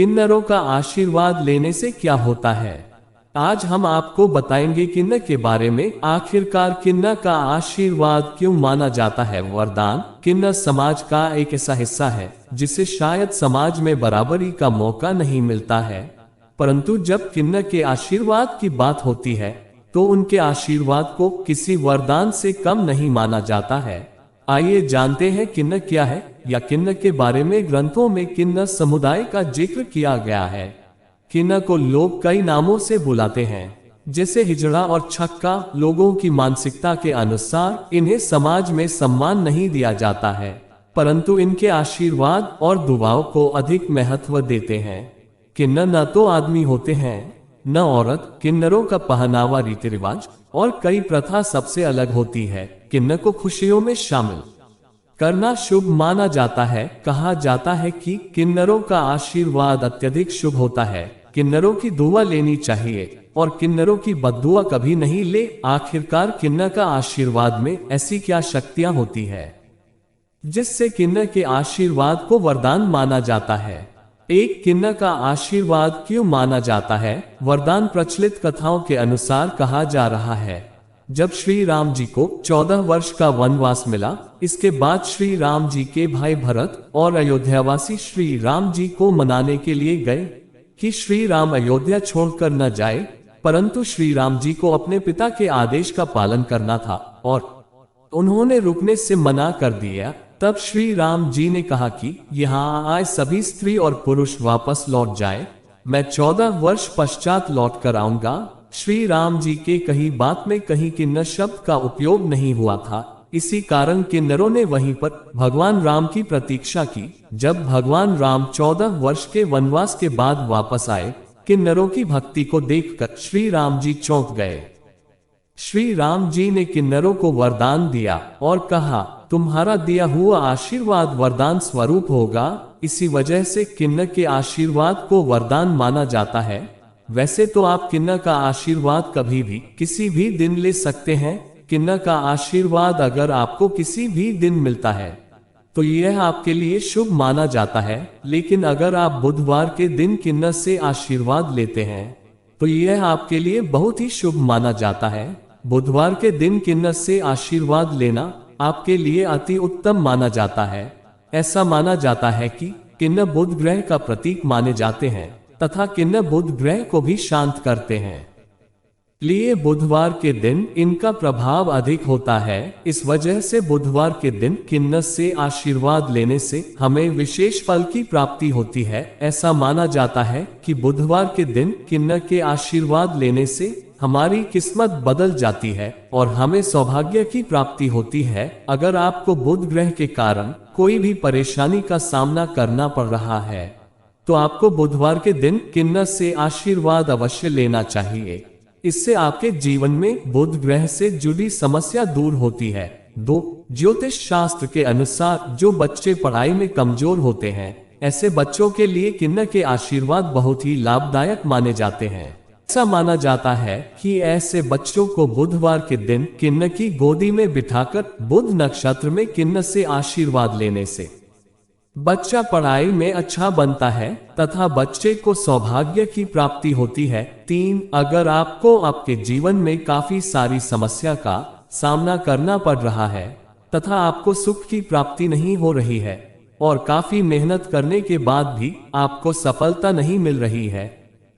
किन्नरों का आशीर्वाद लेने से क्या होता है? आज हम आपको बताएंगे किन्नर के बारे में। आखिरकार किन्नर का आशीर्वाद क्यों माना जाता है वरदान? किन्नर समाज का एक ऐसा हिस्सा है जिसे शायद समाज में बराबरी का मौका नहीं मिलता है, परंतु जब किन्नर के आशीर्वाद की बात होती है तो उनके आशीर्वाद को किसी वरदान से कम नहीं माना जाता है। आइए जानते हैं किन्नर क्या है, या किन्नर के बारे में ग्रंथों में किन्नर समुदाय का जिक्र किया गया है। किन्नर को लोग कई नामों से बुलाते हैं, जैसे हिजड़ा और छक्का। लोगों की मानसिकता के अनुसार इन्हें समाज में सम्मान नहीं दिया जाता है, परंतु इनके आशीर्वाद और दुआओं को अधिक महत्व देते हैं। किन्नर न तो आदमी होते हैं न औरत। किन्नरों का पहनावा, रीति रिवाज और कई प्रथा सबसे अलग होती है। किन्नर को खुशियों में शामिल करना शुभ माना जाता है। कहा जाता है कि किन्नरों का आशीर्वाद अत्यधिक शुभ होता है। किन्नरों की दुआ लेनी चाहिए और किन्नरों की बद्दुआ कभी नहीं ले। आखिरकार किन्नर का आशीर्वाद में ऐसी क्या शक्तियां होती है जिससे किन्नर के आशीर्वाद को वरदान माना जाता है? एक, किन्नर का आशीर्वाद क्यों माना जाता है? वरदान प्रचलित कथाओं के अनुसार कहा जा रहा है, जब श्री राम जी को 14 वर्ष का वनवास मिला, इसके बाद श्री राम जी के भाई भरत और अयोध्यावासी श्री राम जी को मनाने के लिए गए कि श्री राम अयोध्या छोड़कर न जाए, परंतु श्री राम जी को अपने पिता के आदेश का पालन करना था और उन्होंने रुकने से मना कर दिया। तब श्री राम जी ने कहा कि यहाँ आए सभी स्त्री और पुरुष वापस लौट जाए, मैं 14 वर्ष पश्चात लौट कर आऊंगा। श्री राम जी के कही बात में कहीं किन्नर शब्द का उपयोग नहीं हुआ था। इसी कारण किन्नरों ने वहीं पर भगवान राम की प्रतीक्षा की। जब भगवान राम 14 वर्ष के वनवास के बाद वापस आए, किन्नरों की भक्ति को देखकर श्री राम जी चौंक गए। श्री राम जी ने किन्नरों को वरदान दिया और कहा, तुम्हारा दिया हुआ आशीर्वाद वरदान स्वरूप होगा। इसी वजह से किन्नर के आशीर्वाद को वरदान माना जाता है। वैसे तो आप किन्नर का आशीर्वाद कभी भी किसी भी दिन ले सकते हैं। किन्नर का आशीर्वाद अगर आपको किसी भी दिन मिलता है तो यह आपके लिए शुभ माना जाता है, लेकिन अगर आप बुधवार के दिन किन्नर से आशीर्वाद लेते हैं तो यह आपके लिए बहुत ही शुभ माना जाता है। बुधवार के दिन किन्नर से आशीर्वाद लेना आपके लिए अति उत्तम माना जाता है। ऐसा माना जाता है कि किन्नर बुध ग्रह का प्रतीक माने जाते हैं तथा किन्नर बुध ग्रह को भी शांत करते हैं, लिए बुधवार के दिन इनका प्रभाव अधिक होता है। इस वजह से बुधवार के दिन किन्नर से आशीर्वाद लेने से हमें विशेष फल की प्राप्ति होती है। ऐसा माना जाता है कि बुधवार के दिन किन्नर के आशीर्वाद लेने से हमारी किस्मत बदल जाती है और हमें सौभाग्य की प्राप्ति होती है। अगर आपको बुध ग्रह के कारण कोई भी परेशानी का सामना करना पड़ रहा है तो आपको बुधवार के दिन किन्नर से आशीर्वाद अवश्य लेना चाहिए। इससे आपके जीवन में बुध ग्रह से जुड़ी समस्या दूर होती है। 2, ज्योतिष शास्त्र के अनुसार जो बच्चे पढ़ाई में कमजोर होते हैं, ऐसे बच्चों के लिए किन्नर के आशीर्वाद बहुत ही लाभदायक माने जाते हैं। ऐसा माना जाता है कि ऐसे बच्चों को बुधवार के दिन किन्नर की गोदी में बिठाकर बुध नक्षत्र में किन्नर से आशीर्वाद लेने से बच्चा पढ़ाई में अच्छा बनता है तथा बच्चे को सौभाग्य की प्राप्ति होती है। 3, अगर आपको आपके जीवन में काफी सारी समस्या का सामना करना पड़ रहा है तथा आपको सुख की प्राप्ति नहीं हो रही है और काफी मेहनत करने के बाद भी आपको सफलता नहीं मिल रही है,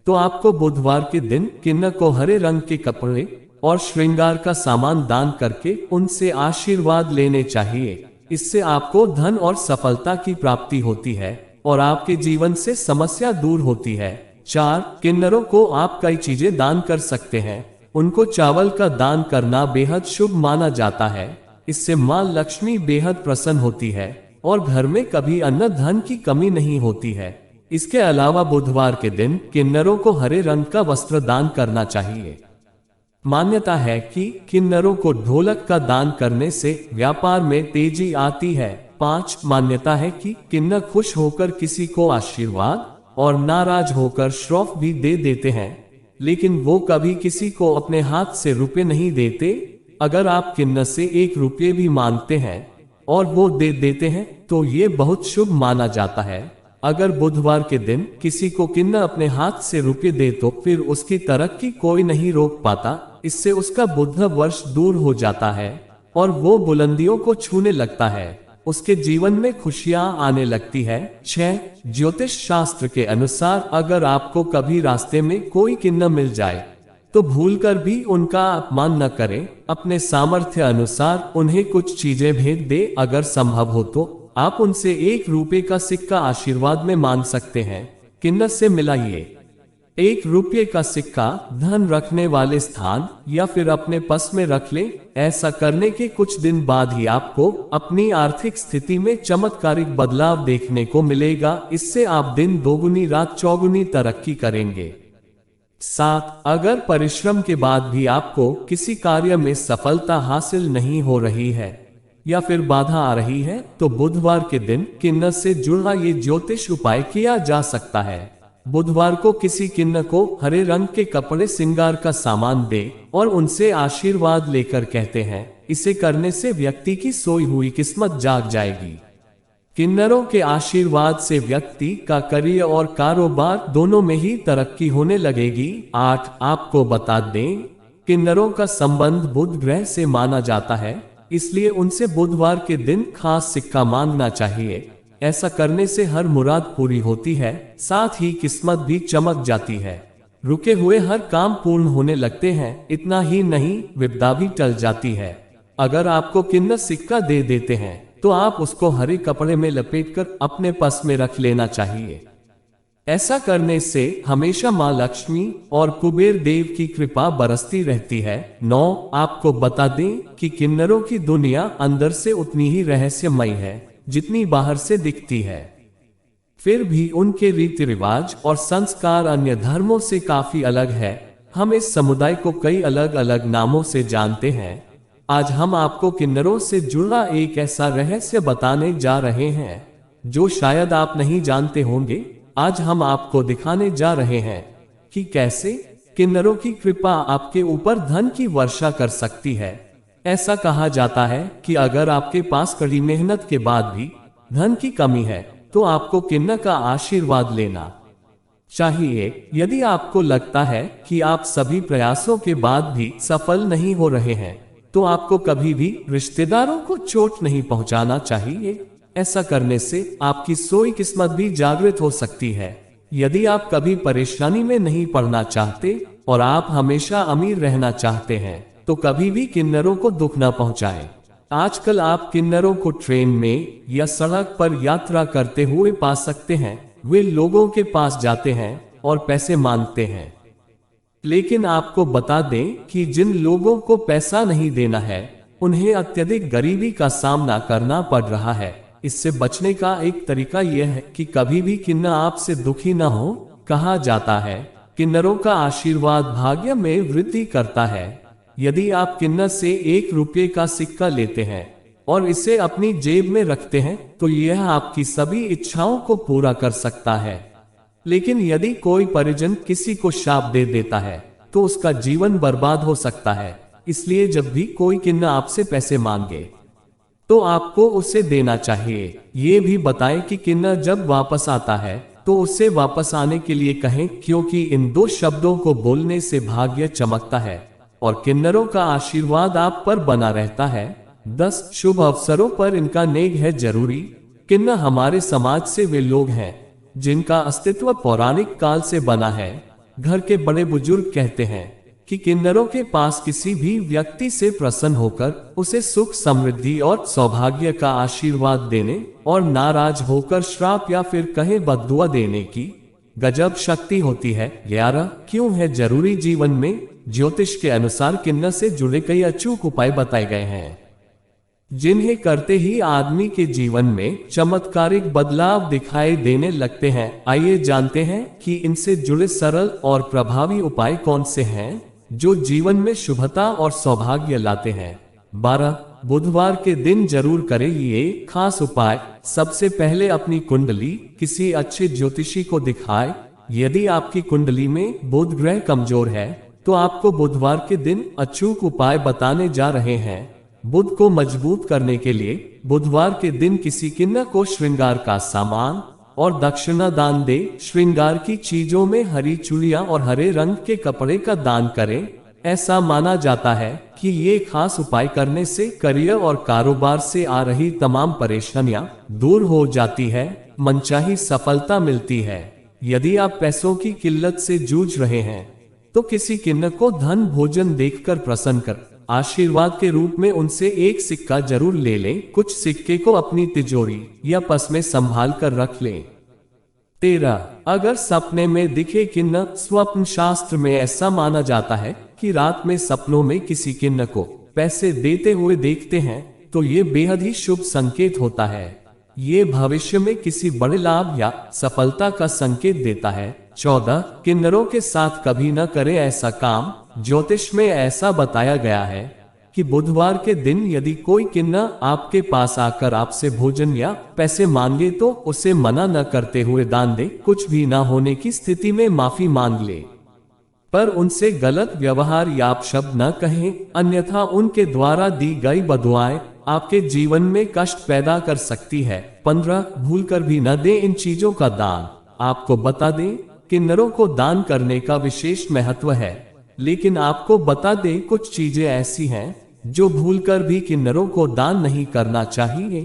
तो आपको बुधवार के दिन किन्नर को हरे रंग के कपड़े और श्रृंगार का सामान दान करके उनसे आशीर्वाद लेने चाहिए। इससे आपको धन और सफलता की प्राप्ति होती है और आपके जीवन से समस्या दूर होती है। 4, किन्नरों को आप कई चीजें दान कर सकते हैं। उनको चावल का दान करना बेहद शुभ माना जाता है। इससे मां लक्ष्मी बेहद प्रसन्न होती है और घर में कभी अन्न धन की कमी नहीं होती है। इसके अलावा बुधवार के दिन किन्नरों को हरे रंग का वस्त्र दान करना चाहिए। मान्यता है कि किन्नरों को ढोलक का दान करने से व्यापार में तेजी आती है। 5, मान्यता है कि किन्नर खुश होकर किसी को आशीर्वाद और नाराज होकर श्राप भी दे देते हैं, लेकिन वो कभी किसी को अपने हाथ से रुपए नहीं देते। अगर आप किन्नर से 1 रुपये भी मांगते हैं और वो दे देते हैं तो ये बहुत शुभ माना जाता है। अगर बुधवार के दिन किसी को किन्ना अपने हाथ से रुपये दे तो फिर उसकी तरक्की कोई नहीं रोक पाता। इससे उसका बुध वर्ष दूर हो जाता है और वो बुलंदियों को छूने लगता है। उसके जीवन में खुशियां आने लगती है। 6 ज्योतिष शास्त्र के अनुसार अगर आपको कभी रास्ते में कोई किन्ना मिल जाए तो भूलकर भी उनका अपमान न करें। अपने सामर्थ्य अनुसार उन्हें कुछ चीजें भेज दे। अगर संभव हो तो आप उनसे 1 रुपये का सिक्का आशीर्वाद में मांग सकते हैं। किन्नर से मिलाइए 1 रुपये का सिक्का धन रखने वाले स्थान या फिर अपने पर्स में रख लें। ऐसा करने के कुछ दिन बाद ही आपको अपनी आर्थिक स्थिति में चमत्कारिक बदलाव देखने को मिलेगा। इससे आप दिन दोगुनी रात चौगुनी तरक्की करेंगे। 7 अगर परिश्रम के बाद भी आपको किसी कार्य में सफलता हासिल नहीं हो रही है या फिर बाधा आ रही है तो बुधवार के दिन किन्नर से जुड़ा ये ज्योतिष उपाय किया जा सकता है। बुधवार को किसी किन्नर को हरे रंग के कपड़े श्रृंगार का सामान दे और उनसे आशीर्वाद लेकर कहते हैं, इसे करने से व्यक्ति की सोई हुई किस्मत जाग जाएगी। किन्नरों के आशीर्वाद से व्यक्ति का करियर और कारोबार दोनों में ही तरक्की होने लगेगी। 8 आपको बता दें, किन्नरों का संबंध बुध ग्रह से माना जाता है, इसलिए उनसे बुधवार के दिन खास सिक्का मांगना चाहिए। ऐसा करने से हर मुराद पूरी होती है, साथ ही किस्मत भी चमक जाती है। रुके हुए हर काम पूर्ण होने लगते हैं। इतना ही नहीं, विपदा भी टल जाती है। अगर आपको किन्नर सिक्का दे देते हैं तो आप उसको हरे कपड़े में लपेटकर अपने पर्स में रख लेना चाहिए। ऐसा करने से हमेशा मां लक्ष्मी और कुबेर देव की कृपा बरसती रहती है। 9 आपको बता दें कि किन्नरों की दुनिया अंदर से उतनी ही रहस्यमयी है जितनी बाहर से दिखती है। फिर भी उनके रीति रिवाज और संस्कार अन्य धर्मों से काफी अलग है। हम इस समुदाय को कई अलग अलग नामों से जानते हैं। आज हम आपको किन्नरों से जुड़ा एक ऐसा रहस्य बताने जा रहे हैं जो शायद आप नहीं जानते होंगे। आज हम आपको दिखाने जा रहे हैं कि कैसे किन्नरों की कृपा आपके ऊपर धन की वर्षा कर सकती है। ऐसा कहा जाता है कि अगर आपके पास कड़ी मेहनत के बाद भी धन की कमी है तो आपको किन्नर का आशीर्वाद लेना चाहिए। यदि आपको लगता है कि आप सभी प्रयासों के बाद भी सफल नहीं हो रहे हैं तो आपको कभी भी रिश्तेदारों को चोट नहीं पहुंचाना चाहिए। ऐसा करने से आपकी सोई किस्मत भी जागृत हो सकती है। यदि आप कभी परेशानी में नहीं पड़ना चाहते और आप हमेशा अमीर रहना चाहते हैं तो कभी भी किन्नरों को दुख न पहुंचाएं। आजकल आप किन्नरों को ट्रेन में या सड़क पर यात्रा करते हुए पा सकते हैं। वे लोगों के पास जाते हैं और पैसे मांगते हैं, लेकिन आपको बता दें कि जिन लोगों को पैसा नहीं देना है उन्हें अत्यधिक गरीबी का सामना करना पड़ रहा है। इससे बचने का एक तरीका यह है कि कभी भी किन्नर आपसे दुखी न हो। कहा जाता है किन्नरों का आशीर्वाद भाग्य में वृद्धि करता है। यदि आप किन्नर से 1 रुपये का सिक्का लेते हैं और इसे अपनी जेब में रखते हैं तो यह आपकी सभी इच्छाओं को पूरा कर सकता है। लेकिन यदि कोई परिजन किसी को शाप दे देता है तो उसका जीवन बर्बाद हो सकता है। इसलिए जब भी कोई किन्नर आपसे पैसे मांगे तो आपको उसे देना चाहिए। ये भी बताएं कि किन्नर जब वापस आता है तो उसे वापस आने के लिए कहें, क्योंकि इन 2 शब्दों को बोलने से भाग्य चमकता है और किन्नरों का आशीर्वाद आप पर बना रहता है। 10 शुभ अवसरों पर इनका नेग है जरूरी। किन्नर हमारे समाज से वे लोग हैं जिनका अस्तित्व पौराणिक काल से बना है। घर के बड़े बुजुर्ग कहते हैं कि किन्नरों के पास किसी भी व्यक्ति से प्रसन्न होकर उसे सुख समृद्धि और सौभाग्य का आशीर्वाद देने और नाराज होकर श्राप या फिर कहे बद्दुआ देने की गजब शक्ति होती है। 11 क्यों है जरूरी जीवन में? ज्योतिष के अनुसार किन्नर से जुड़े कई अचूक उपाय बताए गए हैं जिन्हें करते ही आदमी के जीवन में चमत्कारिक बदलाव दिखाई देने लगते हैं। आइए जानते हैं कि इनसे जुड़े सरल और प्रभावी उपाय कौन से हैं जो जीवन में शुभता और सौभाग्य लाते हैं। 12 बुधवार के दिन जरूर करें ये खास उपाय। सबसे पहले अपनी कुंडली किसी अच्छे ज्योतिषी को दिखाएं। यदि आपकी कुंडली में बुध ग्रह कमजोर है तो आपको बुधवार के दिन अचूक उपाय बताने जा रहे हैं। बुध को मजबूत करने के लिए बुधवार के दिन किसी किन्नर को श्रृंगार का सामान और दक्षिणा दान दे। श्रृंगार की चीजों में हरी चूड़ियां और हरे रंग के कपड़े का दान करें। ऐसा माना जाता है कि ये खास उपाय करने से करियर और कारोबार से आ रही तमाम परेशानियां दूर हो जाती है, मनचाही सफलता मिलती है। यदि आप पैसों की किल्लत से जूझ रहे हैं तो किसी किन्नर को धन भोजन देखकर प्रसन्न कर आशीर्वाद के रूप में उनसे एक सिक्का जरूर ले लें। कुछ सिक्के को अपनी तिजोरी या पर्स में संभाल कर रख लें। 13. अगर सपने में दिखे किन्नर। स्वप्न शास्त्र में ऐसा माना जाता है कि रात में सपनों में किसी किन्नर को पैसे देते हुए देखते हैं तो ये बेहद ही शुभ संकेत होता है। ये भविष्य में किसी बड़े लाभ या सफलता का संकेत देता है। 14. किन्नरों के साथ कभी न करें ऐसा काम। ज्योतिष में ऐसा बताया गया है कि बुधवार के दिन यदि कोई किन्नर आपके पास आकर आपसे भोजन या पैसे मांगे तो उसे मना न करते हुए दान दे। कुछ भी न होने की स्थिति में माफी मांग ले, पर उनसे गलत व्यवहार या अपशब्द न कहें, अन्यथा उनके द्वारा दी गई बदुआएं आपके जीवन में कष्ट पैदा कर सकती है। 15. भूलकर भी न दें इन चीजों का दान। आपको बता दें, किन्नरों को दान करने का विशेष महत्व है, लेकिन आपको बता दें कुछ चीजें ऐसी हैं जो भूलकर भी किन्नरों को दान नहीं करना चाहिए।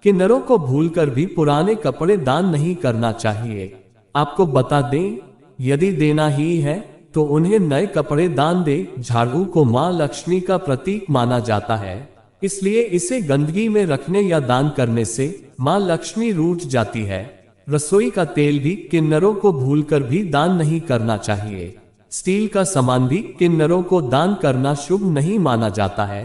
किन्नरों को भूलकर भी पुराने कपड़े दान नहीं करना चाहिए। आपको बता दें, यदि देना ही है तो उन्हें नए कपड़े दान दे। झाड़ू को मां लक्ष्मी का प्रतीक माना जाता है, इसलिए इसे गंदगी में रखने या दान करने से मां लक्ष्मी रूठ जाती है। रसोई का तेल भी किन्नरों को भूलकर भी दान नहीं करना चाहिए। स्टील का सामान भी किन्नरों को दान करना शुभ नहीं माना जाता है।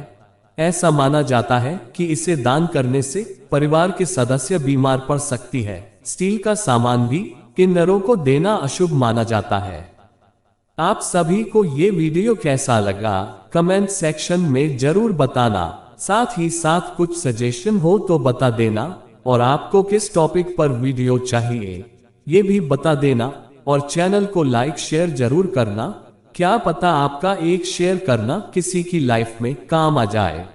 ऐसा माना जाता है कि इसे दान करने से परिवार के सदस्य बीमार पड़ सकती है। स्टील का सामान भी किन्नरों को देना अशुभ माना जाता है। आप सभी को ये वीडियो कैसा लगा कमेंट सेक्शन में जरूर बताना। साथ ही साथ कुछ सजेशन हो तो बता देना, और आपको किस टॉपिक पर वीडियो चाहिए ये भी बता देना, और चैनल को लाइक शेयर जरूर करना। क्या पता आपका एक शेयर करना किसी की लाइफ में काम आ जाए।